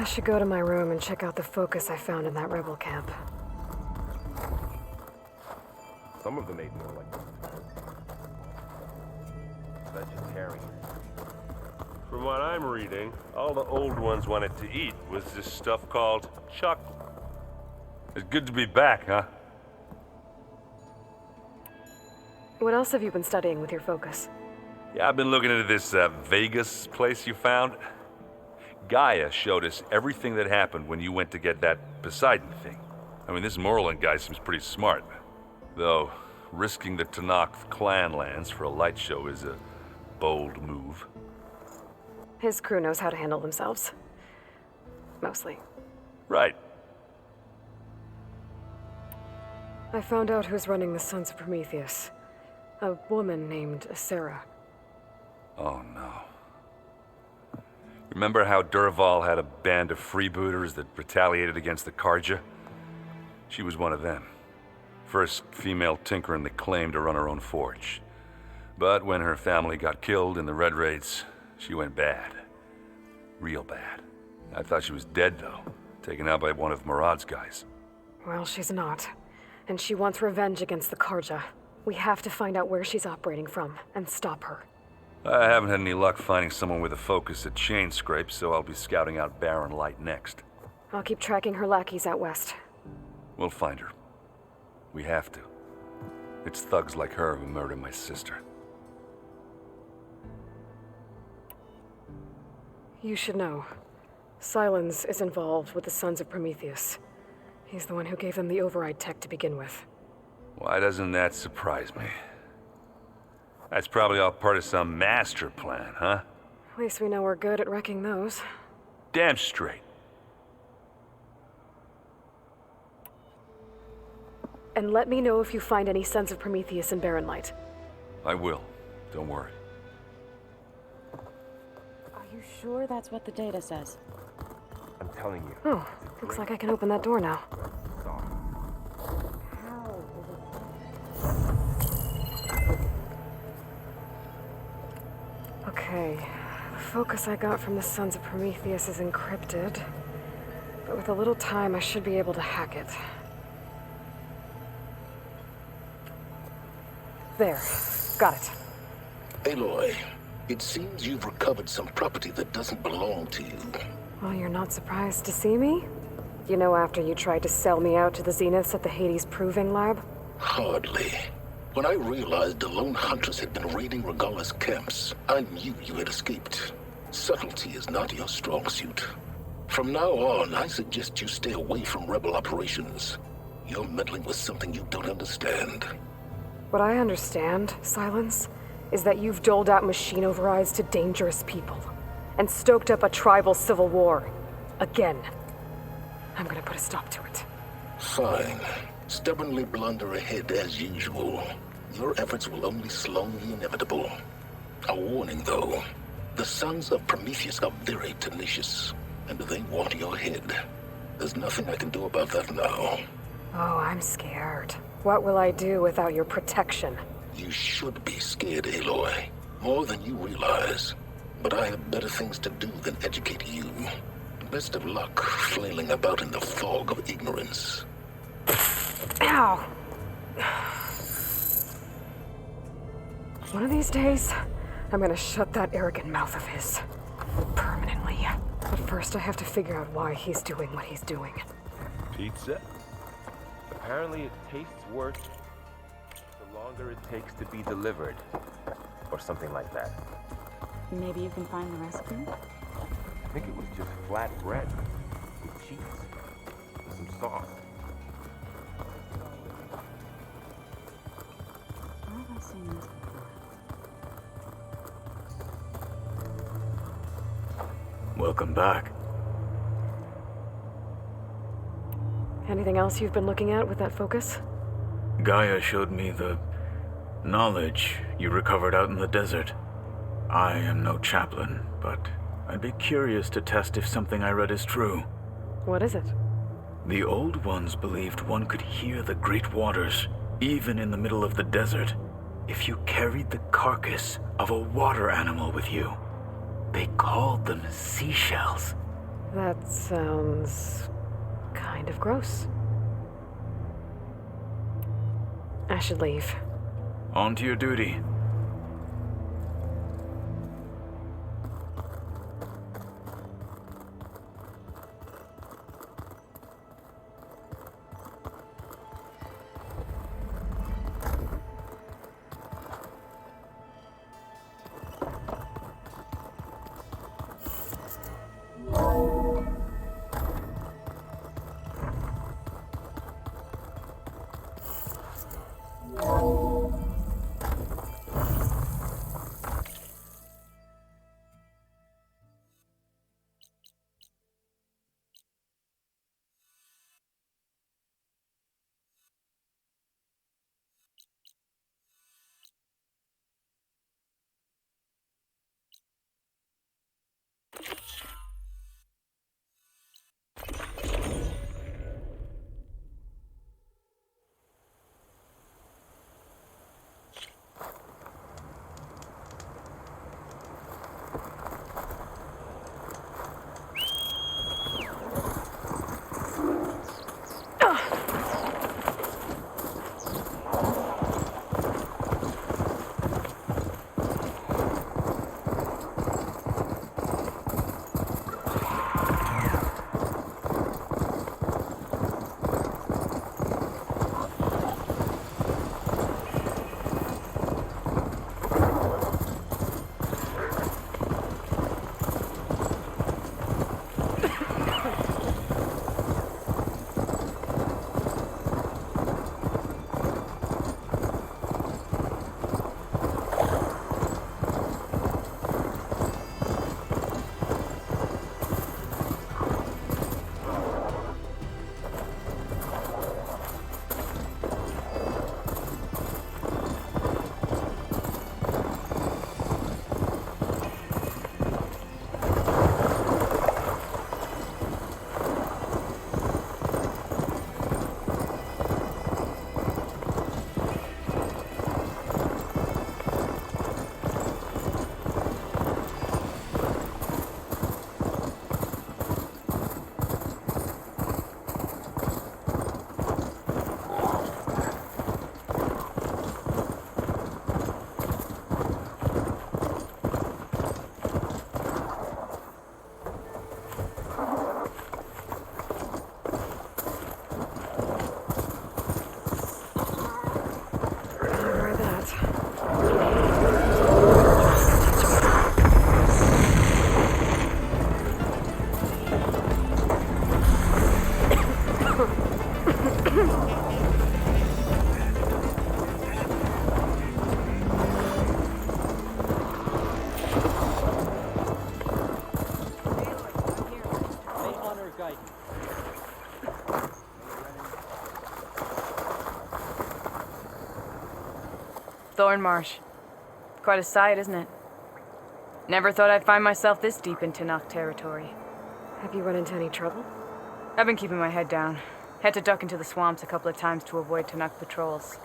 I should go to my room and check out the focus I found in that rebel camp. Some of them ate more like vegetarian. From what I'm reading, all the old ones wanted to eat was this stuff called chocolate. It's good to be back, huh? What else have you been studying with your focus? Yeah, I've been looking into this Vegas place you found. Gaia showed us everything that happened when you went to get that Poseidon thing. I mean, this Merlin guy seems pretty smart. Though, risking the Tanakh clan lands for a light show is a bold move. His crew knows how to handle themselves. Mostly. Right. I found out who's running the Sons of Prometheus. A woman named Sarah. Oh no. Remember how Durval had a band of freebooters that retaliated against the Karja? She was one of them. First female tinker in the claim to run her own forge. But when her family got killed in the Red Raids, she went bad. Real bad. I thought she was dead, though. Taken out by one of Murad's guys. Well, she's not. And she wants revenge against the Karja. We have to find out where she's operating from, and stop her. I haven't had any luck finding someone with a focus at chain scrapes, so I'll be scouting out Barren Light next. I'll keep tracking her lackeys out west. We'll find her. We have to. It's thugs like her who murdered my sister. You should know. Silence is involved with the Sons of Prometheus. He's the one who gave them the override tech to begin with. Why doesn't that surprise me? That's probably all part of some master plan, huh? At least we know we're good at wrecking those. Damn straight. And let me know if you find any Sons of Prometheus in Barren Light. I will. Don't worry. Are you sure that's what the data says? I'm telling you. Oh, looks like I can open that door now. Okay, the focus I got from the Sons of Prometheus is encrypted. But with a little time, I should be able to hack it. There. Got it. Aloy, it seems you've recovered some property that doesn't belong to you. Well, you're not surprised to see me? You know, after you tried to sell me out to the Zeniths at the Hades Proving Lab? Hardly. When I realized the lone huntress had been raiding Regala's camps, I knew you had escaped. Subtlety is not your strong suit. From now on, I suggest you stay away from rebel operations. You're meddling with something you don't understand. What I understand, Silence, is that you've doled out machine overrides to dangerous people, and stoked up a tribal civil war. Again. I'm gonna put a stop to it. Fine. Stubbornly blunder ahead as usual. Your efforts will only slow the inevitable. A warning, though. The Sons of Prometheus are very tenacious, and they want your head. There's nothing I can do about that now. Oh, I'm scared. What will I do without your protection? You should be scared, Aloy. More than you realize. But I have better things to do than educate you. Best of luck flailing about in the fog of ignorance. Ow! One of these days, I'm gonna shut that arrogant mouth of his. Permanently. But first I have to figure out why he's doing what he's doing. Pizza? Apparently it tastes worse the longer it takes to be delivered. Or something like that. Maybe you can find the recipe? I think it was just flat bread with cheese and some sauce. Where have I seen this before? Welcome back. Anything else you've been looking at with that focus? Gaia showed me the knowledge you recovered out in the desert. I am no chaplain, but I'd be curious to test if something I read is true. What is it? The old ones believed one could hear the great waters, even in the middle of the desert, if you carried the carcass of a water animal with you. They called them seashells. That sounds kind of gross. I should leave. On to your duty. Thornmarsh. Quite a sight, isn't it? Never thought I'd find myself this deep into Nock territory. Have you run into any trouble? I've been keeping my head down. Had to duck into the swamps a couple of times to avoid Tanuk patrols.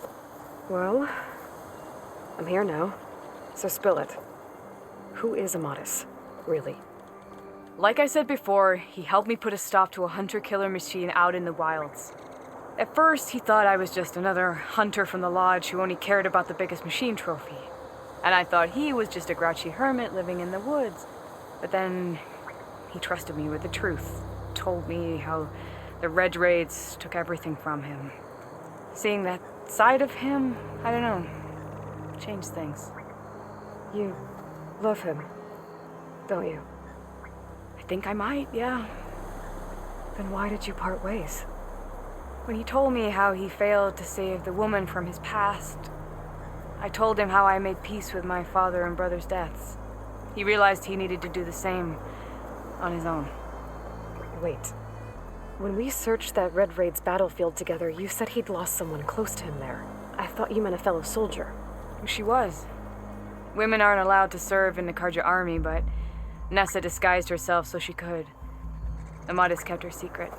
Well, I'm here now, so spill it. Who is Amatis, really? Like I said before, he helped me put a stop to a hunter-killer machine out in the wilds. At first, he thought I was just another hunter from the lodge who only cared about the biggest machine trophy. And I thought he was just a grouchy hermit living in the woods. But then, he trusted me with the truth. Told me how the Red Raids took everything from him. Seeing that side of him, I don't know, changed things. You love him, don't you? I think I might, yeah. Then why did you part ways? When he told me how he failed to save the woman from his past, I told him how I made peace with my father and brother's deaths. He realized he needed to do the same on his own. Wait. When we searched that Red Raid's battlefield together, you said he'd lost someone close to him there. I thought you meant a fellow soldier. She was. Women aren't allowed to serve in the Karja army, but Nessa disguised herself so she could. Amatis kept her secret.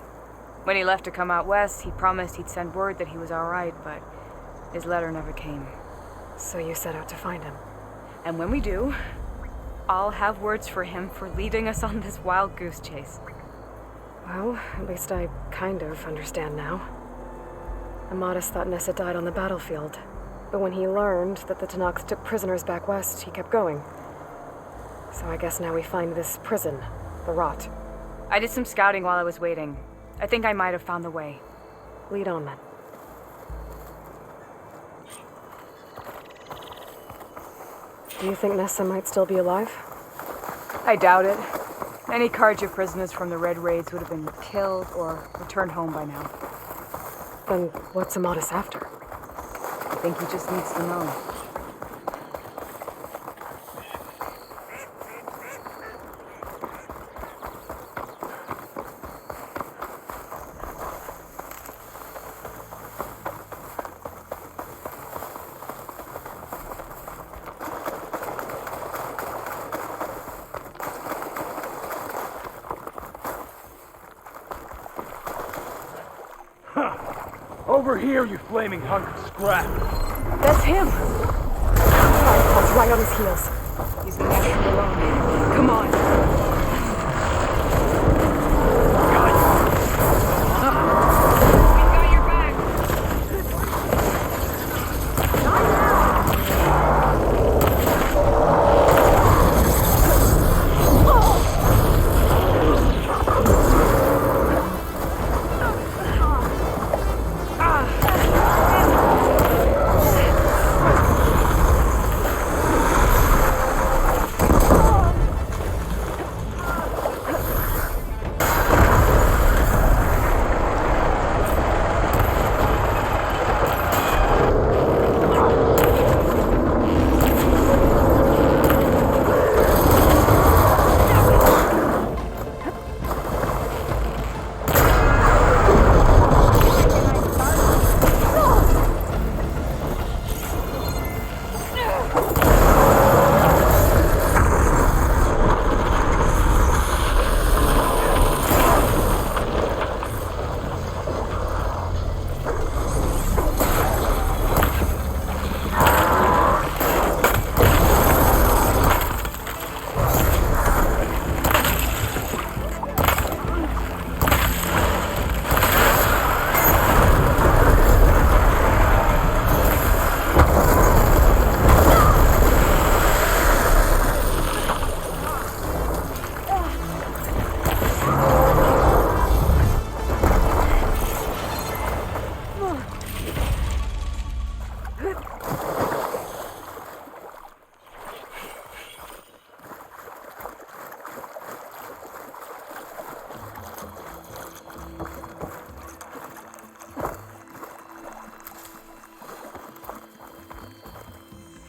When he left to come out west, he promised he'd send word that he was all right, but his letter never came. So you set out to find him. And when we do, I'll have words for him for leading us on this wild goose chase. Well, at least I kind of understand now. Amadis thought Nessa died on the battlefield, but when he learned that the Tenaks took prisoners back west, he kept going. So I guess now we find this prison, the Rot. I did some scouting while I was waiting. I think I might have found the way. Lead on, then. Do you think Nessa might still be alive? I doubt it. Any Karja prisoners from the Red Raids would have been killed or returned home by now. Then what's Amadis after? I think he just needs to know. Over here, you flaming hunk of scrap! That's him! Firepaws right on his heels. He's never alone. Come on!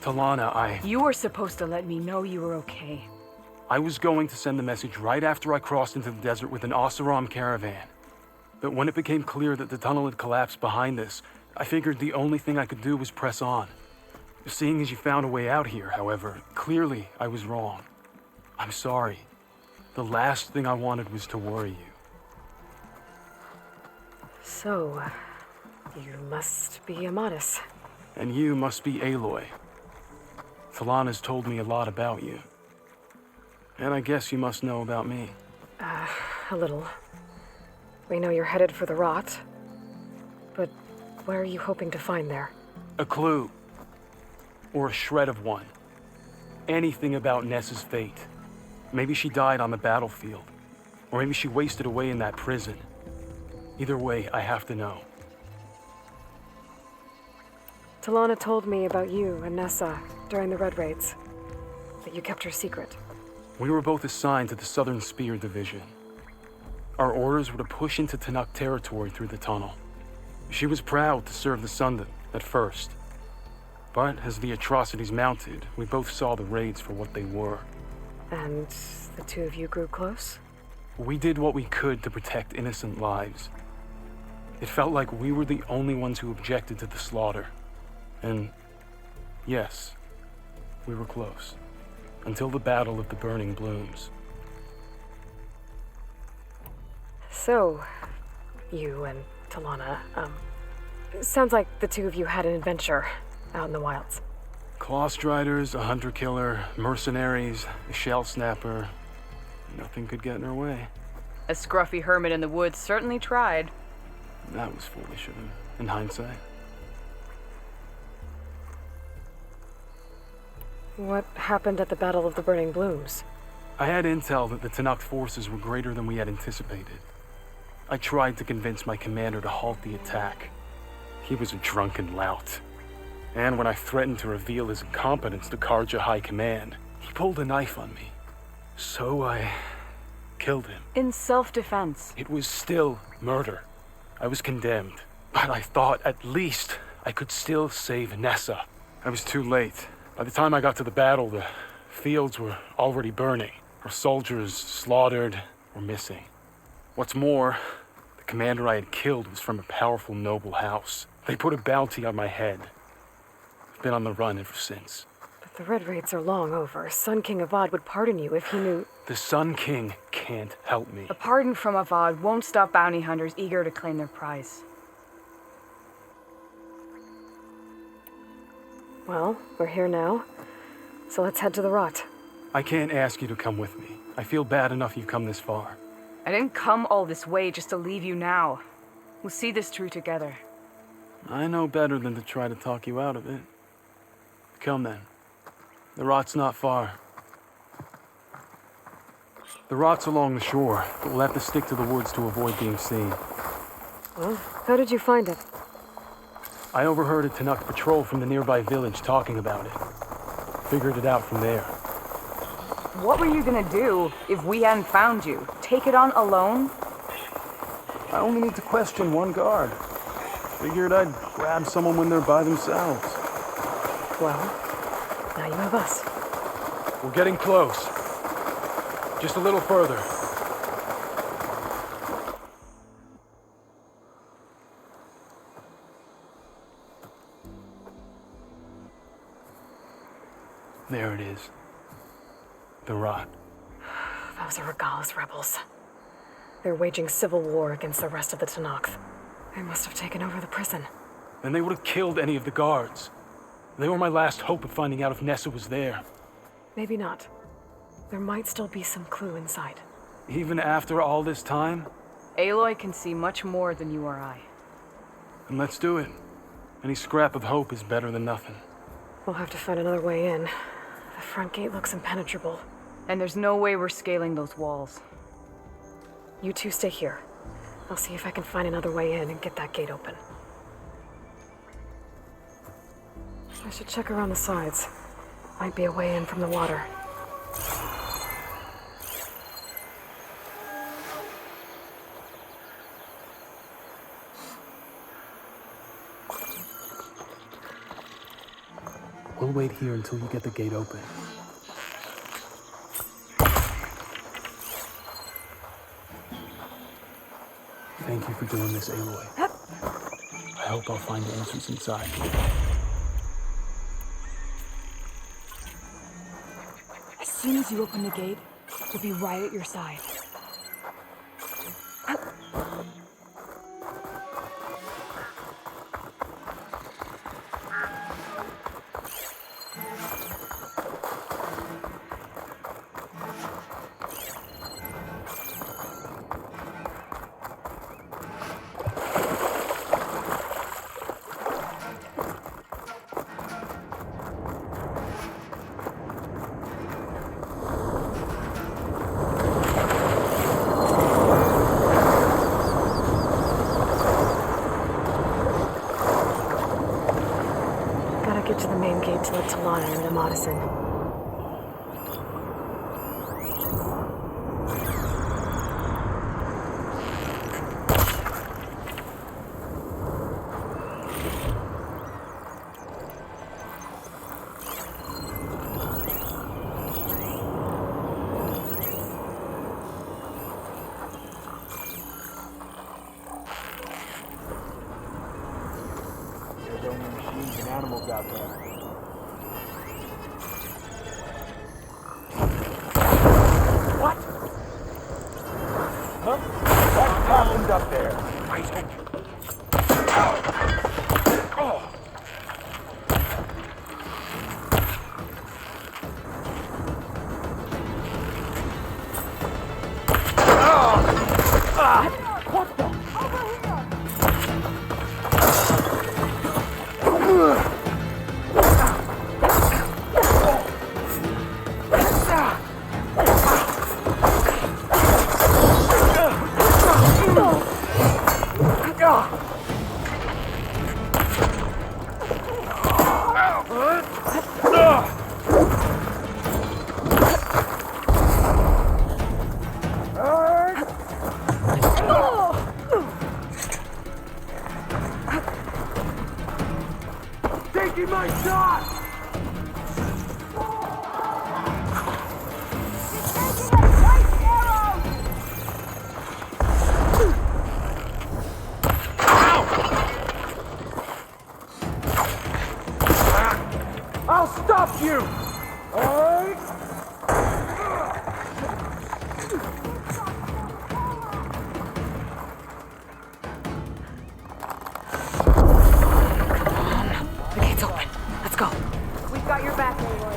Talana, You were supposed to let me know you were okay. I was going to send the message right after I crossed into the desert with an Oseram caravan. But when it became clear that the tunnel had collapsed behind us, I figured the only thing I could do was press on. Seeing as you found a way out here, however, clearly I was wrong. I'm sorry. The last thing I wanted was to worry you. So, you must be Amadis. And you must be Aloy. Talana's told me a lot about you. And I guess you must know about me. A little. We know you're headed for the Rot. But what are you hoping to find there? A clue. Or a shred of one. Anything about Nessa's fate. Maybe she died on the battlefield. Or maybe she wasted away in that prison. Either way, I have to know. Talana told me about you and Nessa during the Red Raids. That you kept her secret. We were both assigned to the Southern Spear Division. Our orders were to push into Tenakth territory through the tunnel. She was proud to serve the Sundom at first. But as the atrocities mounted, we both saw the raids for what they were. And the two of you grew close? We did what we could to protect innocent lives. It felt like we were the only ones who objected to the slaughter. And yes, we were close. Until the Battle of the Burning Blooms. So, you and Talana, sounds like the two of you had an adventure out in the wilds. Clawstriders, a hunter-killer, mercenaries, a shell snapper. Nothing could get in our way. A scruffy hermit in the woods certainly tried. That was foolish of him, in hindsight. What happened at the Battle of the Burning Blooms? I had intel that the Tanakh forces were greater than we had anticipated. I tried to convince my commander to halt the attack. He was a drunken lout. And when I threatened to reveal his incompetence to Karja High Command, he pulled a knife on me. So I killed him. In self-defense. It was still murder. I was condemned. But I thought at least I could still save Nessa. I was too late. By the time I got to the battle, the fields were already burning. Our soldiers slaughtered or missing. What's more, the commander I had killed was from a powerful noble house. They put a bounty on my head. I've been on the run ever since. But the Red Raids are long over. Sun King Avad would pardon you if he knew... The Sun King can't help me. A pardon from Avad won't stop bounty hunters eager to claim their prize. Well, we're here now, so let's head to the Rot. I can't ask you to come with me. I feel bad enough you've come this far. I didn't come all this way just to leave you now. We'll see this through together. I know better than to try to talk you out of it. Come then. The Rot's not far. The Rot's along the shore, but we'll have to stick to the woods to avoid being seen. Well, how did you find it? I overheard a Tanakh patrol from the nearby village talking about it. Figured it out from there. What were you gonna do if we hadn't found you? Take it on alone? I only need to question one guard. Figured I'd grab someone when they're by themselves. Well, now you have us. We're getting close. Just a little further. There it is. The Rot. Those are Regala's rebels. They're waging civil war against the rest of the Tanakh. They must have taken over the prison. Then they would have killed any of the guards. They were my last hope of finding out if Nessa was there. Maybe not. There might still be some clue inside. Even after all this time? Aloy can see much more than you or I. Then let's do it. Any scrap of hope is better than nothing. We'll have to find another way in. The front gate looks impenetrable. And there's no way we're scaling those walls. You two stay here. I'll see if I can find another way in and get that gate open. I should check around the sides. Might be a way in from the water. We'll wait here until you get the gate open. Thank you for doing this, Aloy. I hope I'll find answers inside. As soon as you open the gate, we'll be right at your side. Get to the main gate to let Talana and Amadas in. There's only machines and animals out there. What? Huh? What happened up there? Oh. Taking my shot! I'll stop you! Alright? The gate's open. Let's go. We've got your back, Aloy.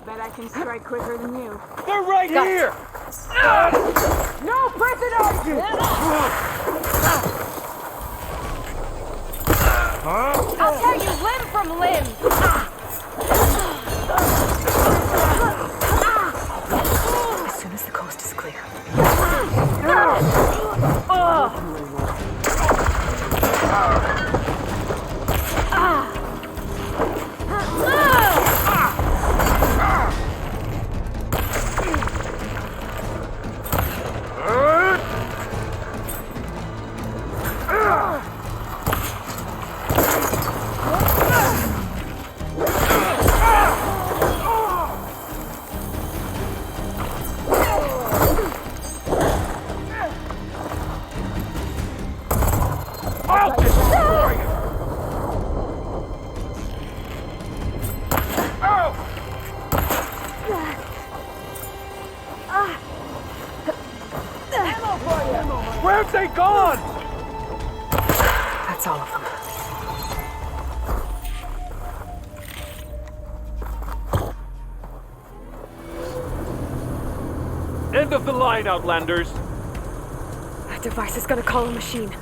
Bet I can strike quicker than you. They're right here! No prison I'll tear you limb from limb! As soon as the coast is clear. Where've they gone? That's all of them. End of the line, Outlanders. That device is gonna call a machine.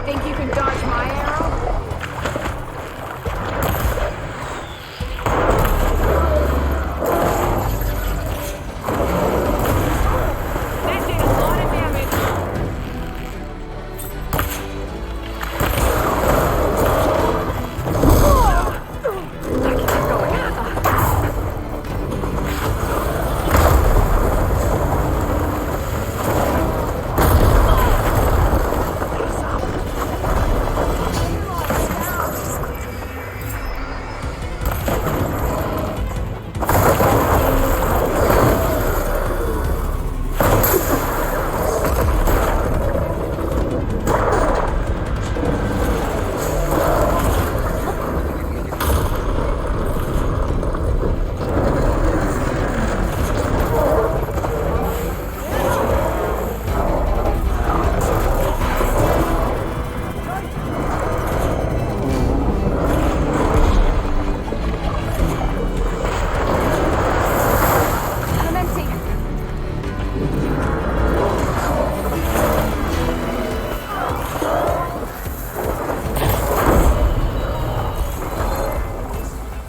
Think you can dodge my arrow? That did a lot of damage.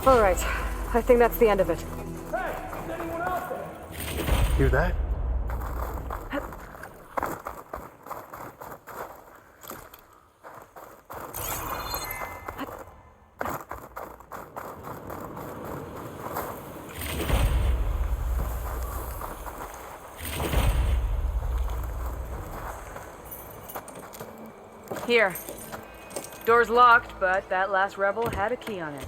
All right. I think that's the end of it. Hear that? Here. Door's locked, but that last rebel had a key on it.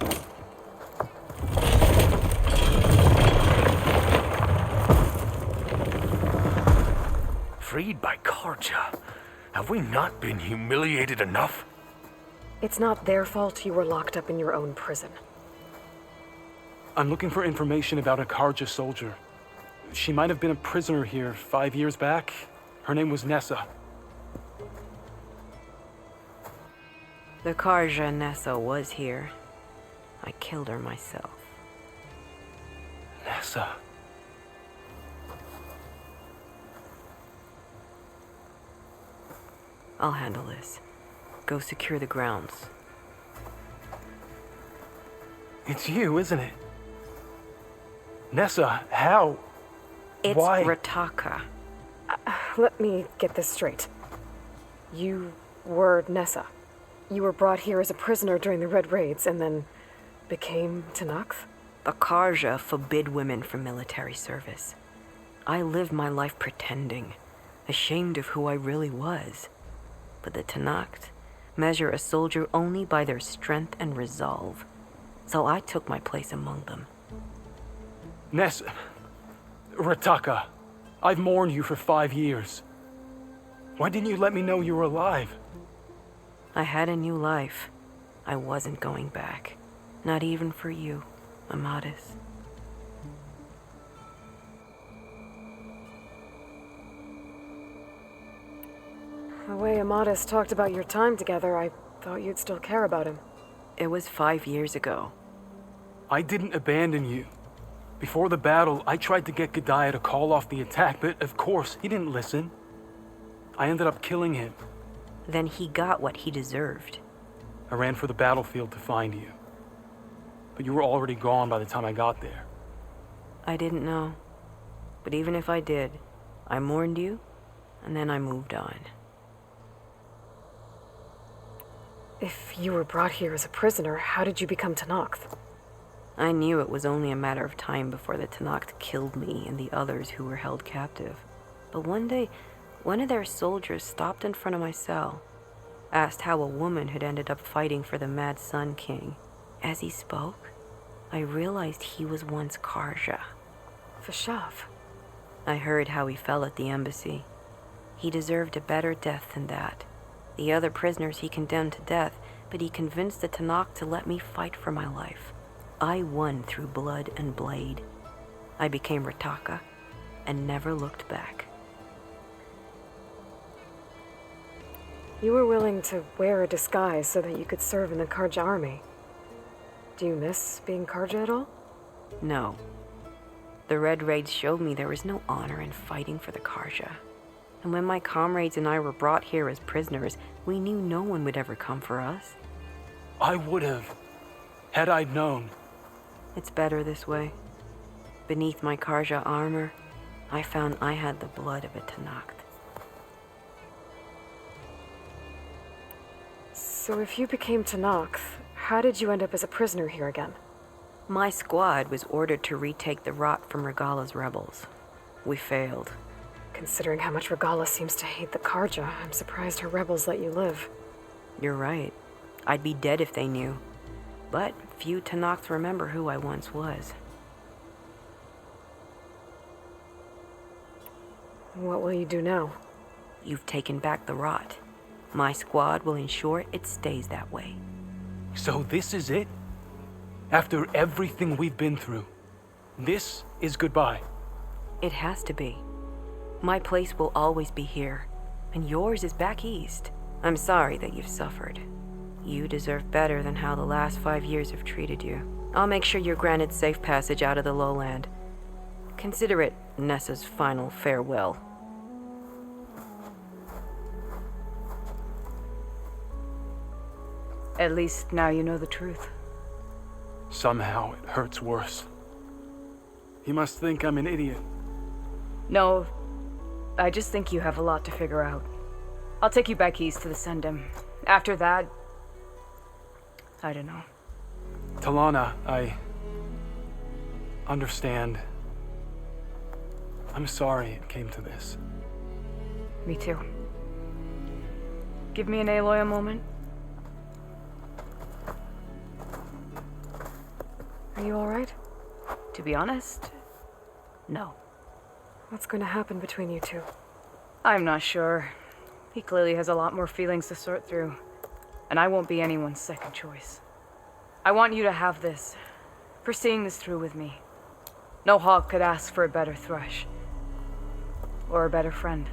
Freed by Karja. Have we not been humiliated enough? It's not their fault you were locked up in your own prison. I'm looking for information about a Karja soldier. She might have been a prisoner here 5 years back. Her name was Nessa. The Karja Nessa was here. I killed her myself. Nessa. I'll handle this. Go secure the grounds. It's you, isn't it? Nessa, how? It's Why? Rataka. Let me get this straight. You were Nessa. You were brought here as a prisoner during the Red Raids and then became Tenakth? The Karja forbid women from military service. I lived my life pretending, ashamed of who I really was. But the Tenakth measure a soldier only by their strength and resolve. So I took my place among them. Nessa. Rataka. I've mourned you for 5 years. Why didn't you let me know you were alive? I had a new life. I wasn't going back. Not even for you, Amadis. The way Amadis talked about your time together, I thought you'd still care about him. It was 5 years ago. I didn't abandon you. Before the battle, I tried to get Godiah to call off the attack, but of course, he didn't listen. I ended up killing him. Then he got what he deserved. I ran for the battlefield to find you. But you were already gone by the time I got there. I didn't know. But even if I did, I mourned you, and then I moved on. If you were brought here as a prisoner, how did you become Tenakth? I knew it was only a matter of time before the Tenakth killed me and the others who were held captive. But one day, one of their soldiers stopped in front of my cell, asked how a woman had ended up fighting for the Mad Sun King. As he spoke, I realized he was once Karja. Vashav. I heard how he fell at the embassy. He deserved a better death than that. The other prisoners he condemned to death, but he convinced the Tenakth to let me fight for my life. I won through blood and blade. I became Rataka and never looked back. You were willing to wear a disguise so that you could serve in the Karja army. Do you miss being Karja at all? No. The Red Raids showed me there was no honor in fighting for the Karja. And when my comrades and I were brought here as prisoners, we knew no one would ever come for us. I would have, had I known. It's better this way. Beneath my Karja armor, I found I had the blood of a Tenakth. So if you became Tenakth, how did you end up as a prisoner here again? My squad was ordered to retake the Rot from Regala's rebels. We failed. Considering how much Regala seems to hate the Karja, I'm surprised her rebels let you live. You're right. I'd be dead if they knew. But few Tenakths remember who I once was. What will you do now? You've taken back the Rot. My squad will ensure it stays that way. So this is it? After everything we've been through, this is goodbye. It has to be. My place will always be here, and yours is back east. I'm sorry that you've suffered. You deserve better than how the last 5 years have treated you. I'll make sure you're granted safe passage out of the lowland. Consider it Nessa's final farewell. At least now you know the truth. Somehow it hurts worse. He must think I'm an idiot. No, I just think you have a lot to figure out. I'll take you back east to the Sendem. After that, I don't know. Talana, I understand. I'm sorry it came to this. Me too. Give me an Aloy a moment. Are you alright? To be honest, no. What's going to happen between you two? I'm not sure. He clearly has a lot more feelings to sort through, and I won't be anyone's second choice. I want you to have this, for seeing this through with me. No hawk could ask for a better thrush. Or a better friend.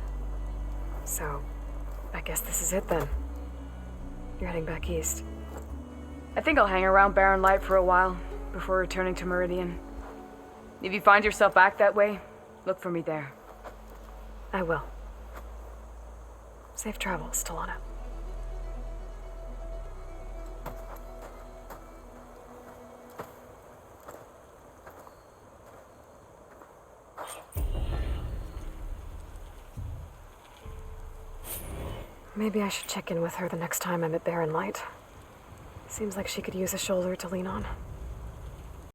So, I guess this is it then. You're heading back east. I think I'll hang around Barren Light for a while, before returning to Meridian. If you find yourself back that way, look for me there. I will. Safe travels, Talana. Maybe I should check in with her the next time I'm at Barren Light. Seems like she could use a shoulder to lean on.